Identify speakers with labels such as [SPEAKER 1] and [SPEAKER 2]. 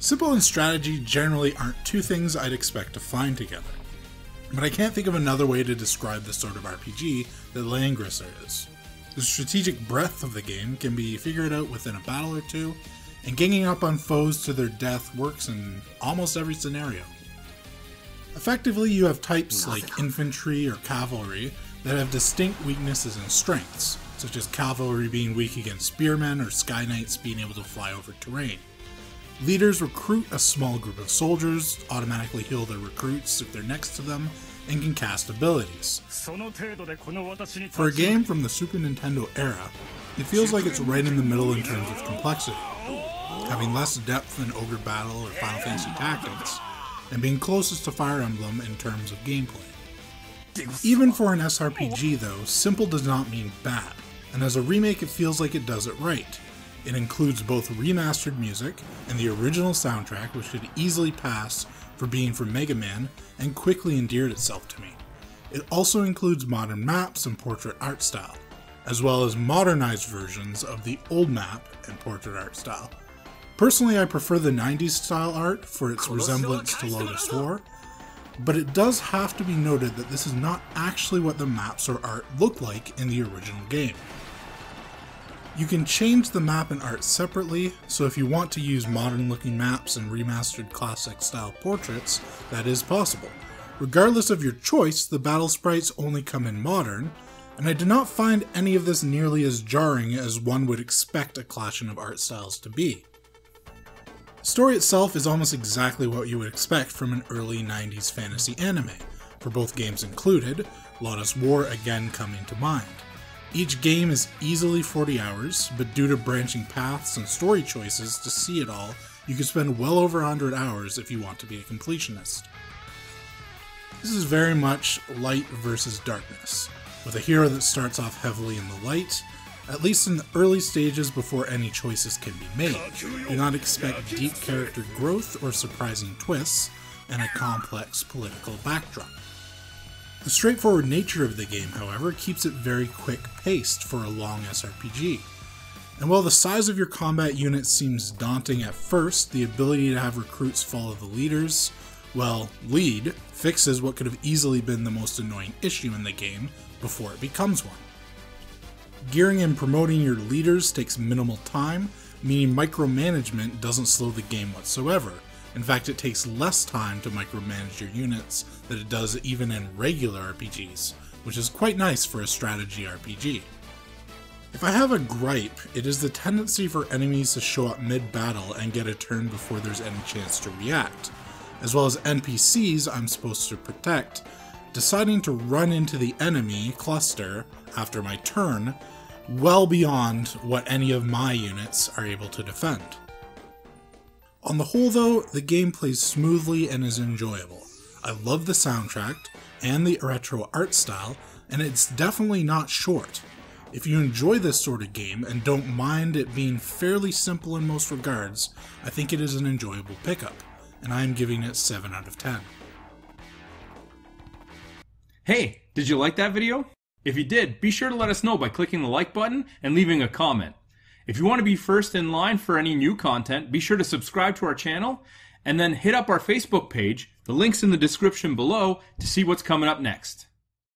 [SPEAKER 1] Simple and strategy generally aren't two things I'd expect to find together, but I can't think of another way to describe the sort of RPG that Langrisser is. The strategic breadth of the game can be figured out within a battle or two, and ganging up on foes to their death works in almost every scenario. Effectively, you have types like infantry or cavalry that have distinct weaknesses and strengths, such as cavalry being weak against spearmen or sky knights being able to fly over terrain. Leaders recruit a small group of soldiers, automatically heal their recruits if they're next to them, and can cast abilities. For a game from the Super Nintendo era, it feels like it's right in the middle in terms of complexity, having less depth than Ogre Battle or Final Fantasy Tactics, and being closest to Fire Emblem in terms of gameplay. Even for an SRPG though, simple does not mean bad, and as a remake it feels like it does it right. It includes both remastered music and the original soundtrack, which could easily pass for being from Mega Man and quickly endeared itself to me. It also includes modern maps and portrait art style, as well as modernized versions of the old map and portrait art style. Personally, I prefer the 90s style art for its resemblance to Lotus War, but it does have to be noted that this is not actually what the maps or art looked like in the original game. You can change the map and art separately, so if you want to use modern looking maps and remastered classic style portraits, that is possible. Regardless of your choice, the battle sprites only come in modern, and I do not find any of this nearly as jarring as one would expect a clashing of art styles to be. The story itself is almost exactly what you would expect from an early 90s fantasy anime, for both games included, Lotus War again coming to mind. Each game is easily 40 hours, but due to branching paths and story choices to see it all, you could spend well over 100 hours if you want to be a completionist. This is very much light versus darkness, with a hero that starts off heavily in the light. At least in the early stages before any choices can be made, do not expect deep character growth or surprising twists, and a complex political backdrop. The straightforward nature of the game, however, keeps it very quick-paced for a long SRPG. And while the size of your combat unit seems daunting at first, the ability to have recruits follow the leaders, well, lead, fixes what could have easily been the most annoying issue in the game before it becomes one. Gearing and promoting your leaders takes minimal time, meaning micromanagement doesn't slow the game whatsoever. In fact, it takes less time to micromanage your units than it does even in regular RPGs, which is quite nice for a strategy RPG. If I have a gripe, it is the tendency for enemies to show up mid-battle and get a turn before there's any chance to react, as well as NPCs I'm supposed to protect, deciding to run into the enemy cluster after my turn, well beyond what any of my units are able to defend. On the whole though, the game plays smoothly and is enjoyable. I love the soundtrack and the retro art style, and it's definitely not short. If you enjoy this sort of game and don't mind it being fairly simple in most regards, I think it is an enjoyable pickup, and I am giving it 7 out of 10.
[SPEAKER 2] Hey, did you like that video? If you did, be sure to let us know by clicking the like button and leaving a comment. If you want to be first in line for any new content, be sure to subscribe to our channel and then hit up our Facebook page. The link's in the description below to see what's coming up next.